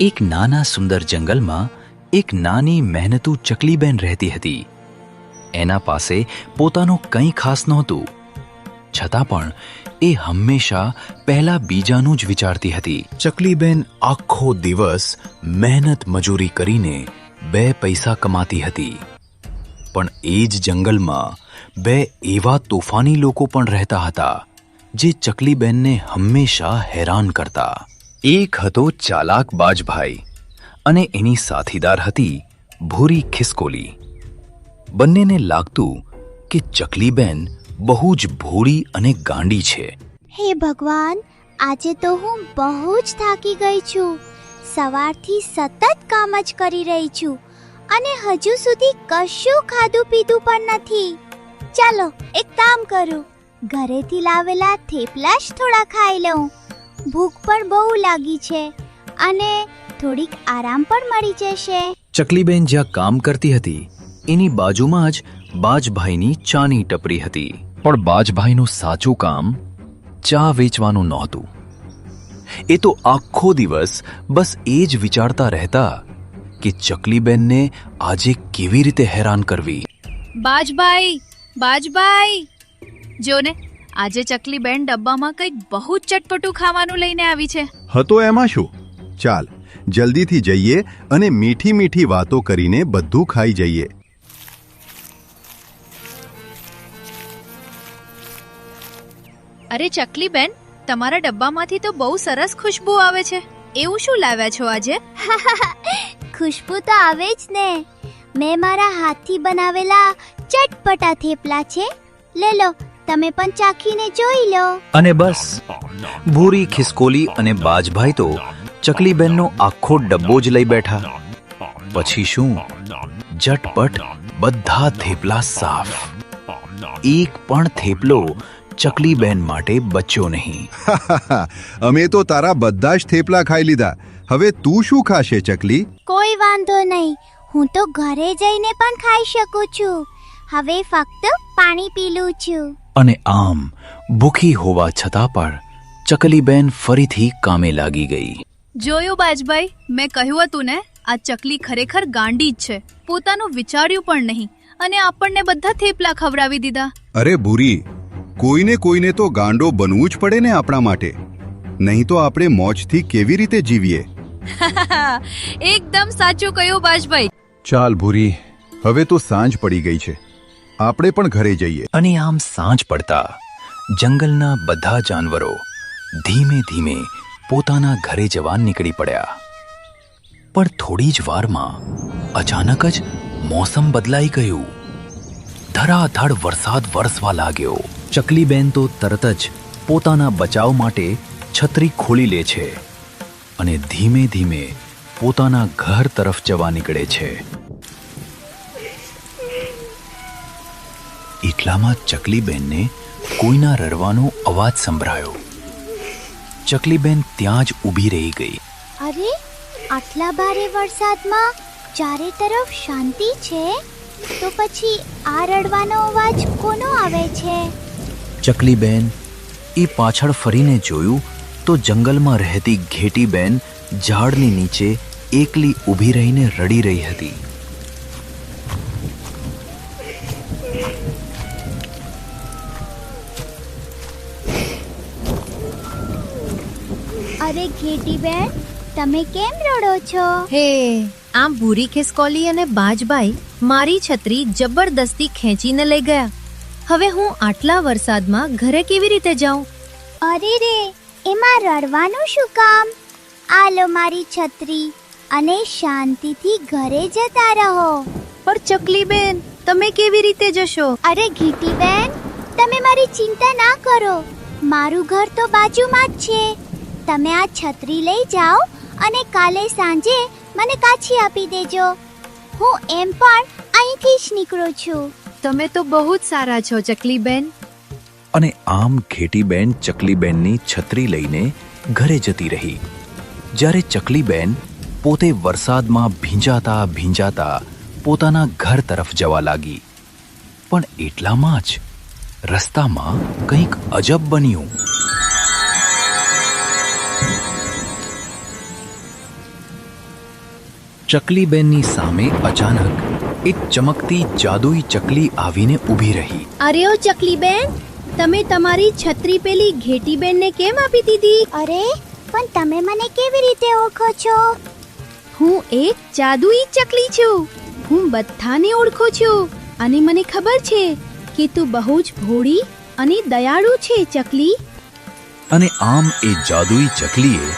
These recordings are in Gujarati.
એક નાના સુંદર જંગલમાં એક નાની મહેનતુ ચકલીબેન રહેતી હતી. એના પાસે પોતાનું કંઈ ખાસ નહોતું, છતાં પણ એ હંમેશા પહેલા બીજાનું જ વિચારતી હતી. ચકલીબેન આખો દિવસ મહેનત મજૂરી કરીને 2 પૈસા કમાતી હતી. પણ એ જ જંગલમાં 2 એવા તોફાની લોકો પણ રહેતા હતા જે ચકલીબેનને હંમેશા હેરાન કરતા. એક હતો ચાલાક બાજભાઈ અને એની સાથીદાર હતી ભૂરી ખિસકોલી. બંનેને લાગતું કે ચકલીબેન બહુ જ ભોળી અને ગાંડી છે. હે ભગવાન, આજે તો હું બહુ જ થાકી ગઈ છું. સવારથી સતત કામ જ કરી રહી છું અને હજુ સુધી કશું ખાધું પીધું પણ નથી. ચાલો એક કામ કરું, ઘરેથી લાવેલા થેપલા જ થોડા ખાઈ લઉં. ભૂખ પણ બહુ લાગી છે અને થોડીક આરામ પણ મળી જશે. ચકલીબેન જ્યાં કામ કરતી હતી એની બાજુમાં જ બાજભાઈની ચાની ટપરી હતી. પણ બાજભાઈનું સાચું કામ ચા વેચવાનું નહોતું. એ તો આખો દિવસ બસ એ જ વિચારતા રહેતા કે ચકલીબેનને આજે કેવી રીતે હેરાન કરવી. બાજભાઈ જો ને, આજે ચકલીબેન ડબ્બામાં કંઈક બહુ જ ચટપટું ખાવાનું લઈને આવી છે. હતો એમાં શું? ચાલ જલ્દીથી જઈએ અને મીઠી મીઠી વાતો કરીને બધું ખાઈ જઈએ. અરે ચકલીબેન, તમારા ડબ્બામાંથી તો બહુ સરસ ખુશ્બુ આવે છે. એવું શું લાવ્યા છો આજે? ખુશ્બુ તો આવે જ ને. મેં મારા હાથથી બનાવેલા ચટપટા થેપલા છે. લે લો, તમે પણ ચાખીને જોઈ લો. અને બસ, ભૂરી ખિસકોલી અને બાજભાઈ તો ચકલીબેનનો આખો ડબ્બો જ લઈ બેઠા. પછી શું, ઝટપટ બધા થેપલા સાફ. એક પણ થેપલો ચકલીબેન માટે બચ્યો નહીં. અમે તો તારા બધા જ થેપલા ખાઈ લીધા. હવે તું શું ખાશે ચકલી? કોઈ વાંધો નહીં, હું તો ઘરે જઈને પણ ખાઈ શકું છું. હવે ફક્ત પાણી પી લઉં છું. અને આમ ભૂખી હોવા છતાં પણ ચકલીબેન ફરીથી કામે લાગી ગઈ. જોયું બાજભાઈ, મેં કહ્યું હતું ને, આ ચકલી ખરેખર ગાંડી જ છે. પોતાનું વિચાર્યું પણ નહીં અને આપણને બધા થેપલા ખવડાવી દીધા. અરે ભૂરી, કોઈને તો ગાંડો બનવું જ પડે ને આપણા માટે. નહીં તો આપણે મોજથી કેવી રીતે જીવીએ? એકદમ સાચું કહ્યું બાજભાઈ. ચાલ ભૂરી, હવે તો સાંજ પડી ગઈ છે, આપણે પણ ઘરે જઈએ. અને આમ સાંજ પડતા જંગલના બધા જાનવરો ધીમે ધીમે પોતાના ઘરે જવા નીકળી પડ્યા. પણ થોડી જ વારમાં અચાનક જ મોસમ બદલાઈ ગયું. ધડાધડ વરસાદ વરસવા લાગ્યો. ચકલીબેન તો તરત જ પોતાના બચાવ માટે છત્રી ખોલી લે છે અને ધીમે ધીમે પોતાના ઘર તરફ જવા નીકળે છે. એટલામાં ચકલીબેનને કોઈના રડવાનો અવાજ સંભળાયો. ચકલીબેન ત્યાં જ ઊભી રહી ગઈ. અરે, આટલા ભારે વરસાદમાં ચારે તરફ શાંતિ છે, તો પછી આ રડવાનો અવાજ કોનો આવે છે? ચકલીબેન એ પાછળ ફરીને જોયું તો જંગલમાં રહેતી ઘેટીબેન ઝાડની નીચે એકલી ઊભી રહીને રડી રહી હતી. અરે ઘેટીબેન, તમે કેમ રડો છો? હે, આમ ભૂરી ખિસકોલી અને બાજભાઈ મારી છત્રી જબરદસ્તી ખેંચીને લઈ ગયા. હવે હું આટલા વરસાદમાં ઘરે કેવી રીતે જાઉં? અરે રે, એમાં રડવાનું શું કામ? આ લો મારી છત્રી અને શાંતિથી ઘરે જતા રહો. પણ ચકલીબેન, તમે કેવી રીતે જશો? અરે ઘેટીબેન, તમે મારી ચિંતા ના કરો. મારું ઘર તો બાજુમાં જ છે. તમે આ છત્રી લઈ જાઓ અને કાલે સાંજે મને પાછી આપી દેજો. હું એમ પણ અહીંથી જ નીકળું છું. તમે તો બહુ જ સારા છો ચકલીબેન. અને આમ ઘેટીબેન ચકલીબેનની છત્રી લઈને ઘરે જતી રહી. જ્યારે ચકલીબેન પોતે વરસાદમાં ભીંજાતા પોતાના ઘર તરફ જવા લાગી, પણ એટલામાં જ રસ્તામાં કંઈક અજબ બન્યું. ચકલીબેનની સામે અચાનક એક ચમકતી જાદુઈ ચકલી આવીને ઊભી રહી. અરે ઓ ચકલીબેન, તમે તમારી છત્રી પેલી ઘેટીબેનને કેમ આપી દીધી? અરે પણ તમે મને કેવી રીતે ઓળખો છો? હું એક જાદુઈ ચકલી છું. હું બધાને ઓળખું છું અને મને ખબર છે કે તું બહુ જ ભોળી અને દયાળુ છે ચકલી. અને આમ એ જાદુઈ ચકલીએ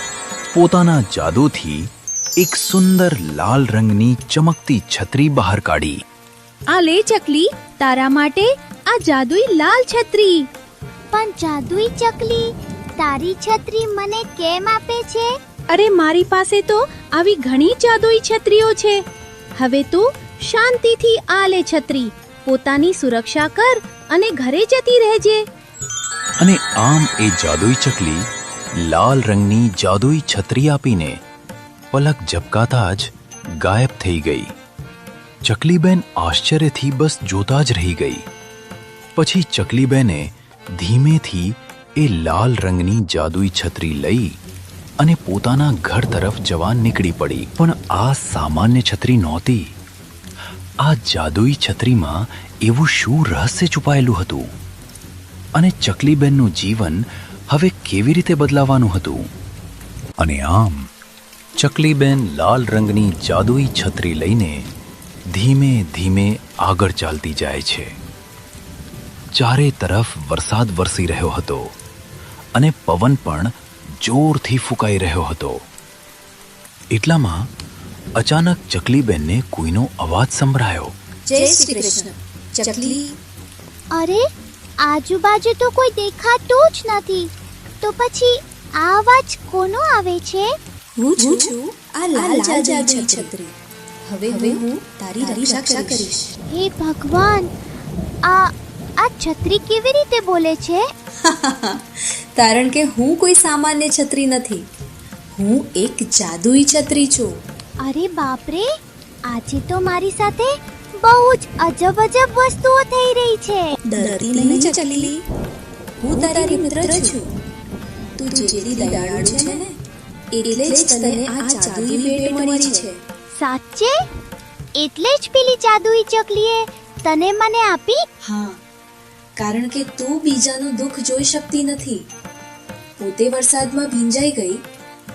પોતાના જાદુથી એક સુંદર લાલ રંગની ચમકતી છત્રી બહાર કાઢી. આ લે ચકલી, તારા માટે આ જાદુઈ લાલ છત્રી. પણ જાદુઈ ચકલી, તારી છત્રી મને કેમ આપે છે? અરે મારી પાસે તો આવી ઘણી જાદુઈ છત્રીઓ છે. હવે તું શાંતિથી આ લે છત્રી, પોતાની સુરક્ષા કર અને ઘરે જતી રહેજે. અને આમ એ જાદુઈ ચકલી લાલ રંગની જાદુઈ છત્રી આપીને પલક ઝબકાતા જ ગાયબ થઈ ગઈ. ચકલીબેન આશ્ચર્યથી બસ જોતા જ રહી ગઈ. પછી ચકલીબેને ધીમેથી એ લાલ રંગની જાદુઈ છત્રી લઈ અને પોતાના ઘર તરફ જવા નીકળી પડી. પણ આ સામાન્ય છત્રી નહોતી. આ જાદુઈ છત્રીમાં એવું શું રહસ્ય છુપાયેલું હતું? અને ચકલીબેનનું જીવન હવે કેવી રીતે બદલાવાનું હતું? અને આમ ચકલીબેન લાલ રંગની જાદુઈ છત્રી લઈને ધીમે ધીમે આગળ ચાલતી જાય છે. ચારે તરફ વરસાદ વરસી રહ્યો હતો અને પવન પણ જોરથી ફૂંકાઈ રહ્યો હતો. એટલામાં અચાનક ચકલીબેનને કોઈનો અવાજ સંભળાયો. જય શ્રી કૃષ્ણ. ચકલી, અરે આજુબાજુ તો કોઈ દેખાતું જ નથી. તો પછી આ અવાજ કોનો આવે છે? હું છું આ લાલ જાદુઈ છત્રી. હવે હું તારી રક્ષા કરીશ. હે ભગવાન, આ છત્રી કેવી રીતે બોલે છે? કારણ કે હું કોઈ સામાન્ય છત્રી નથી. હું એક જાદુઈ છત્રી છું. અરે બાપરે, આજે તો મારી સાથે બહુ જ અજબ વસ્તુઓ થઈ રહી છે. ડરતી નહીં ચકલી, હું તારી મિત્ર છું. તું જેટલી દયાળુ છે ને, એટલે જ તને આ જાદુઈ ભેટ મળી છે. સાચે? એટલે જ પેલી જાદુઈ ચકલીએ તને મને આપી? હા, કારણ કે તું બીજાનું દુઃખ જોઈ શકતી નથી. પોતે વરસાદમાં ભીંજાઈ ગઈ,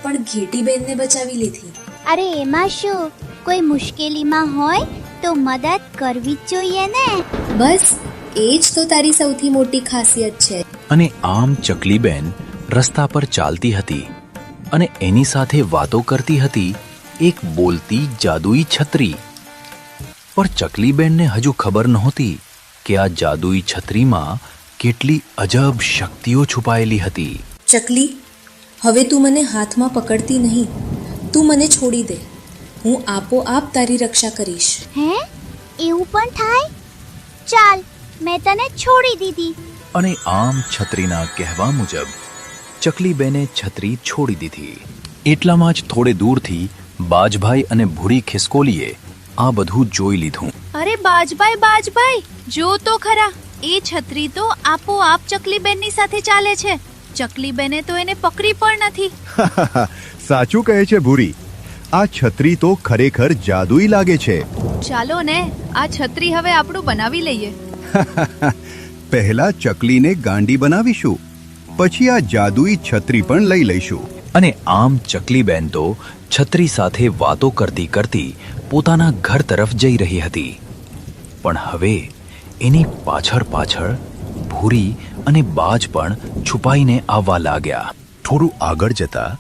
પણ ઘેટીબેનને બચાવી લીધી. અરે એમાં શું, કોઈ મુશ્કેલીમાં હોય તો મદદ કરવી જ જોઈએ ને. બસ એ જ તો તારી સૌથી મોટી ખાસિયત છે. અને આમ ચકલીબેન રસ્તા પર ચાલતી હતી અને એની સાથે વાતો કરતી હતી એક બોલતી જાદુઈ છત્રી. પણ ચકલીબેનને હજુ ખબર નહોતી કે આ જાદુઈ છત્રીમાં કેટલી અજબ શક્તિઓ છુપાયેલી હતી. ચકલી, હવે તું મને હાથમાં પકડતી નહીં. તું મને છોડી દે. હું આપોઆપ તારી રક્ષા કરીશ. હે, એવું પણ થાય? ચાલ, મેં તને છોડી દીધી. અને આમ છત્રીના કહેવા મુજબ ચકલીબેને છત્રી છોડી દીધી. એટલામાં જ થોડે દૂરથી બાજભાઈ અને ભૂરી ખિસકોલીએ આ બધું જોઈ લીધું. અરે બાજભાઈ, જો તો ખરા, એ છત્રી તો આપોઆપ ચકલીબેનની સાથે ચાલે છે. ચકલીબેને તો એને પકડી પણ નથી. સાચું કહે છે ભૂરી. આ છત્રી તો ખરેખર જાદુઈ લાગે છે. ચાલો ને, આ છત્રી હવે આપણું બનાવી લઈએ. પહેલા ચકલીને ગાંડી બનાવીશું, પછી આ જાદુઈ છત્રી પણ લઈ લઈશું. અને આમ ચકલીબેન તો છત્રી સાથે વાતો કરતી કરતી પોતાના ઘર તરફ જઈ રહી હતી. પણ હવે એની પાછળ ભૂરી અને બાજ પણ છુપાઈને આવવા લાગ્યા. થોડું આગળ જતા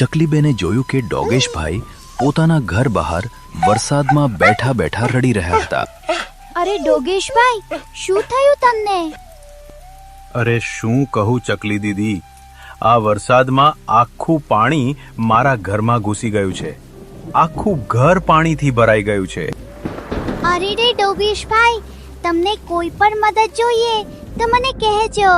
ચકલીબેને જોયું કે ડોગેશભાઈ પોતાના ઘર બહાર વરસાદમાં બેઠા બેઠા રડી રહ્યા હતા. અરે ડોગેશભાઈ, શું થયું તમને? અરે શું કહું ચકલી દીદી, આ વરસાદમાં આખું પાણી મારા ઘરમાં ઘૂસી ગયું છે. આખું ઘર પાણીથી ભરાઈ ગયું છે. અરે રે ડોગેશભાઈ, તમને કોઈ પણ મદદ જોઈએ તો મને કહેજો.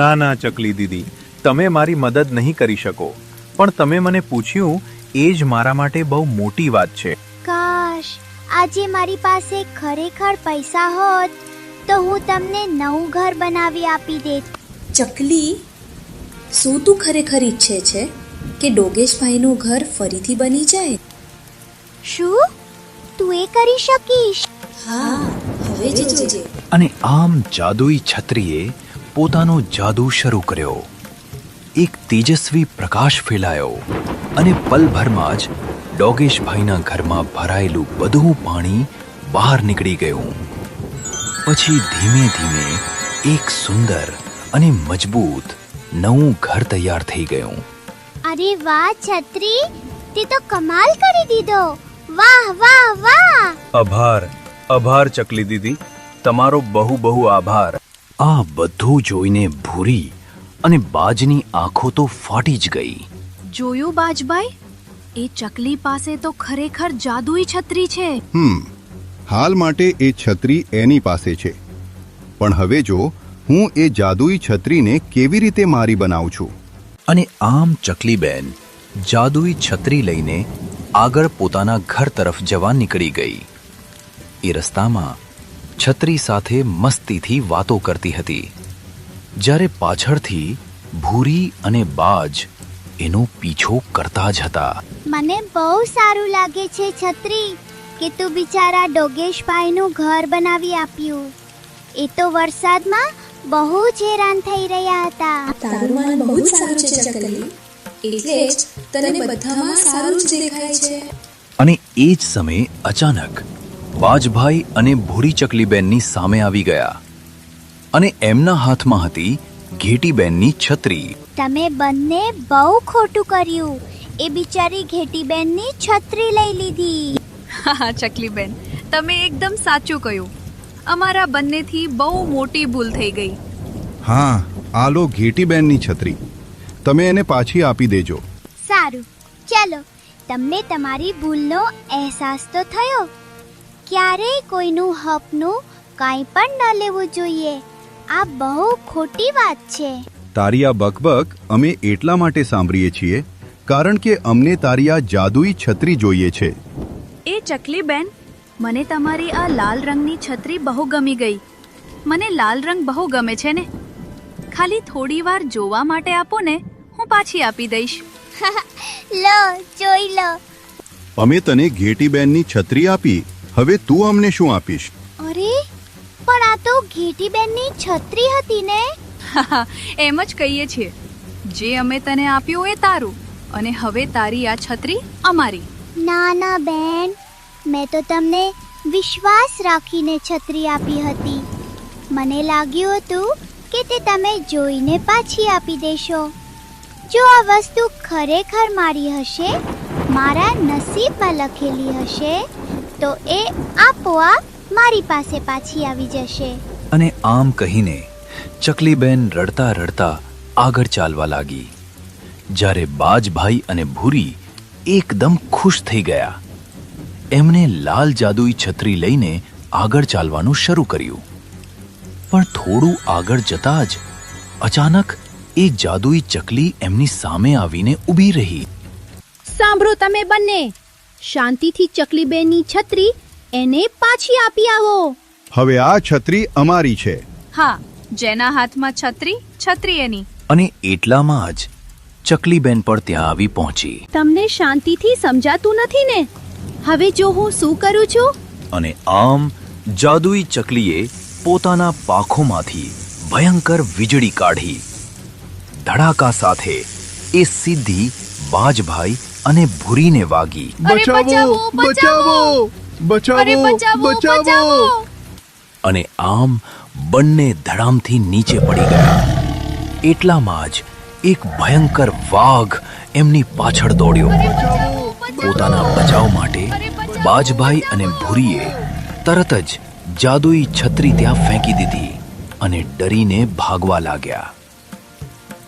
ના ચકલી દીદી, તમે મારી મદદ નહીં કરી શકો, પણ તમે મને પૂછ્યું એ જ મારા માટે બહુ મોટી વાત છે. કાશ આજે મારી પાસે ખરેખર પૈસા હોત તો હું તમને નવું ઘર બનાવી આપી દેત. ચકલી, શું તું ખરેખર ઈચ્છે છે કે ડોગેશભાઈનું ઘર ફરીથી બની જાય? શું તું એ કરી શકીશ? હા, હવે જોજે. અને આમ જાદુઈ છત્રીએ પોતાનો જાદુ શરૂ કર્યો. એક તેજસ્વી પ્રકાશ ફેલાયો અને પલભરમાં જ ડોગેશભાઈના ઘરમાં ભરાયેલું બધું પાણી બહાર નીકળી ગયું. પછી ધીમે ધીમે એક સુંદર અને મજબૂત નવું ઘર તૈયાર થઈ ગયું. અરે વાહ છત્રી, તે તો કમાલ કરી દીધો. વાહ વાહ વાહ! આભાર ચકલી દીદી, તમારો બહુ બહુ આભાર. આ બધું જોઈને ભૂરી અને બાજની આંખો તો ફાટી જ ગઈ. જોયું બાજભાઈ, એ ચકલી પાસે તો ખરેખર જાદુઈ છત્રી છે. હાલ માટે એ છત્રી એની પાસે છે, પણ હવે જો હું એ જાદુઈ છત્રીને કેવી રીતે મારી બનાવું છું. અને આમ ચકલીબેન જાદુઈ છત્રી લઈને આગળ પોતાના ઘર તરફ જવા નીકળી ગઈ. એ રસ્તામાં છત્રી સાથે મસ્તીથી વાતો કરતી હતી, જ્યારે પાછળથી ભૂરી અને બાજ એનો પીછો કરતા જ હતા. મને બહુ સારું લાગે છે છત્રી કે તું બિચારા ડોગેશભાઈનું ઘર બનાવી આપ્યું. એ તો વરસાદમાં બહુ જ હેરાન થઈ રહ્યા હતા. તારું મન બહુ જ સારું છે ચકલી, એટલે જ તને બધામાં સારું જ દેખાય છે. અને એ જ સમયે અચાનક બાજભાઈ અને ભૂરી ચકલીબેનની સામે આવી ગયા અને એમના હાથમાં હતી ઘેટીબેનની છત્રી. તમે બંને બહુ ખોટું કર્યું. એ બિચારી ઘેટીબેનની છત્રી લઈ લીધી. હા ચકલીબેન, તમે એકદમ સાચું કહ્યું. અમારા બંનેથી બહુ મોટી ભૂલ થઈ ગઈ. હા, આ લો ઘેટીબેનની છત્રી, તમે એને પાછી આપી દેજો. સારું, ચાલો. તમને તમારી ભૂલનો અહેસાસ તો થયો. ક્યારેય કોઈનું હકનું કાંઈ પણ ન લેવું જોઈએ. આ બહુ ખોટી વાત છે. તારી આ બકબક અમે એટલા માટે સાંભળીએ છીએ કારણ કે અમને તારી આ જાદુઈ છત્રી જોઈએ છે. એ ચકલીબેન, મને તમારી આ લાલ રંગની છત્રી બહુ ગમી ગઈ. મને લાલ રંગ બહુ ગમે છે ને. ખાલી થોડી વાર જોવા માટે આપો ને, હું પાછી આપી દઈશ. લો, જોઈ લો. અમે તને ઘેટીબેનની છત્રી આપી, હવે તું અમને શું આપીશ? અરે, પણ આ તો ઘેટીબેનની છત્રી હતી ને. એમ જ કહીએ છીએ. જે અમે તને આપ્યું એ તારું, અને હવે તારી આ છત્રી અમારી. ના ના બેન, મેં તો તમને વિશ્વાસ રાખીને છત્રી આપી હતી. મને લાગ્યું હતું કે તે તમે જોઈને પાછી આપી દેશો. જો આ વસ્તુ ખરેખર મારી હશે, મારા નસીબમાં લખેલી હશે, તો એ આપોઆપ મારી પાસે પાછી આવી જશે. અને આમ કહીને ચકલીબેન રડતા રડતા આગળ ચાલવા લાગી, જ્યારે બાજભાઈ અને ભૂરી એકદમ ખુશ થઈ ગયા. એમણે લાલ જાદુઈ છત્રી લઈને આગળ ચાલવાનું શરૂ કર્યું. પણ થોડું આગળ જતા જ અચાનક એ જાદુઈ ચકલી એમની સામે આવીને ઊભી રહી. સાંભળો તમે બંને, શાંતિથી ચકલીબેનની છત્રી એને પાછી આપી આવો. હવે આ છત્રી અમારી છે. હા, જેના હાથમાં છત્રી, છત્રી એની. અને એટલામાં જ ચકલીબેન પણ ત્યાં આવી પહોંચી. તમને શાંતિથી સમજાતું નથી ને? હવે જો હું શું કરું છું? અને આમ જાદુઈ ચકલીએ પોતાના પાંખોમાંથી ભયંકર વીજળી કાઢી. ધડાકા સાથે એ સીધી બાજભાઈ અને ભૂરીને વાગી. બચાવો, બચાવો, બચાવો, બચાવો! અને આમ બંને ધડામથી નીચે પડી ગયા. એટલામાં જ એક ભયંકર વાઘ એમની પાછળ દોડ્યો. પોતાના બચાવ માટે બાજભાઈ અને ભૂરીએ તરત જ જાદુઈ છત્રી ત્યાં ફેંકી દીધી અને ડરીને ભાગવા લાગ્યા.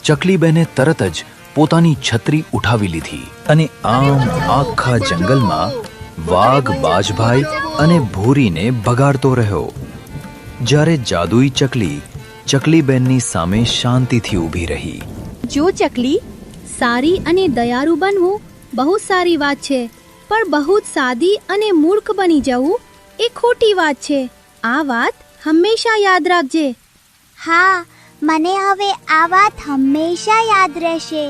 ચકલીબેને તરત જ પોતાની છત્રી ઉઠાવી લીધી અને આમ આખા જંગલમાં વાઘ બાજભાઈ અને ભૂરીને ભગાડતો રહ્યો, જ્યારે જાદુઈ ચકલી ચકલીબેનની સામે શાંતિથી ઊભી રહી. જો ચકલી, સારી અને દયાળુ બનવું બહુ સારી વાત છે, પણ બહુ જ સાદી અને મૂર્ખ બની જવું એ ખોટી વાત છે. આ વાત હંમેશા યાદ રાખજે. હા, મને હવે આ વાત હંમેશા યાદ રહેશે.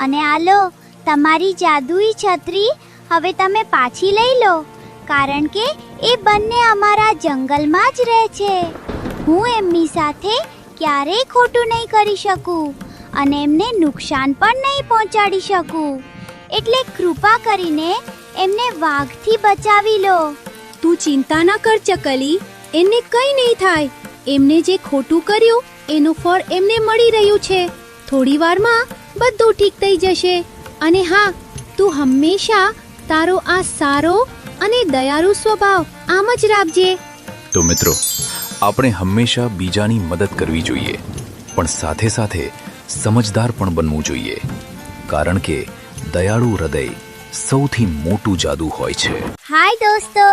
અને આલો, તમારી જાદુઈ છત્રી હવે તમે પાછી લઈ લો, કારણ કે એ બંને અમારા જંગલમાં જ રહે છે. હું એમની સાથે ક્યારેય ખોટું નહીં કરી શકું અને એમને નુકસાન પણ નહીં પહોંચાડી શકું. એટલે કૃપા કરીને એમને વાઘથી બચાવી લો. તું ચિંતા ના કર ચકલી, એમને કંઈ નહીં થાય. એમને જે ખોટું કર્યું એનું ફળ એમને મળી રહ્યું છે. થોડી વારમાં બધું ઠીક થઈ જશે. અને હા, તું હંમેશા તારો આ સારો અને દયાળુ સ્વભાવ આમ જ રાખજે. તો મિત્રો, આપણે હંમેશા બીજાની મદદ કરવી જોઈએ, પણ સાથે સાથે સમજદાર પણ બનવું જોઈએ, કારણ કે દયાળુ હૃદય સૌથી મોટું જાદુ હોય છે. હાય દોસ્તો,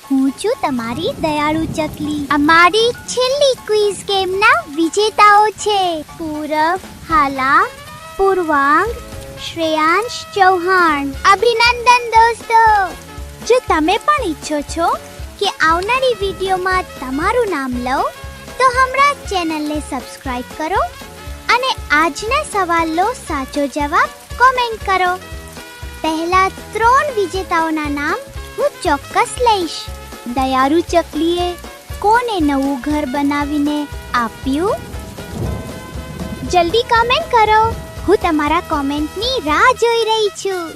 હું છું તમારી દયાળુ ચકલી. અમારી છેલ્લી ક્વિઝ ગેમના વિજેતાઓ છે પૂરબ, હાલા, પૂર્વાંગ, શ્રેયાંશ ચૌહાણ. અભિનંદન દોસ્તો. જો તમે પણ ઈચ્છો છો કે આવનારી વિડીયોમાં તમારું નામ લઉં, તો હમણાં ચેનલને સબસ્ક્રાઇબ કરો અને આજના સવાલનો સાચો જવાબ કોમેન્ટ કરો. પહેલા 3 વિજેતાઓના નામ હું ચોક્કસ લઈશ. દયાળુ ચકલીએ કોને નવું ઘર બનાવીને આપ્યું? જલ્દી કોમેન્ટ કરો, હું તમારા કોમેન્ટની રાહ જોઈ રહી છું.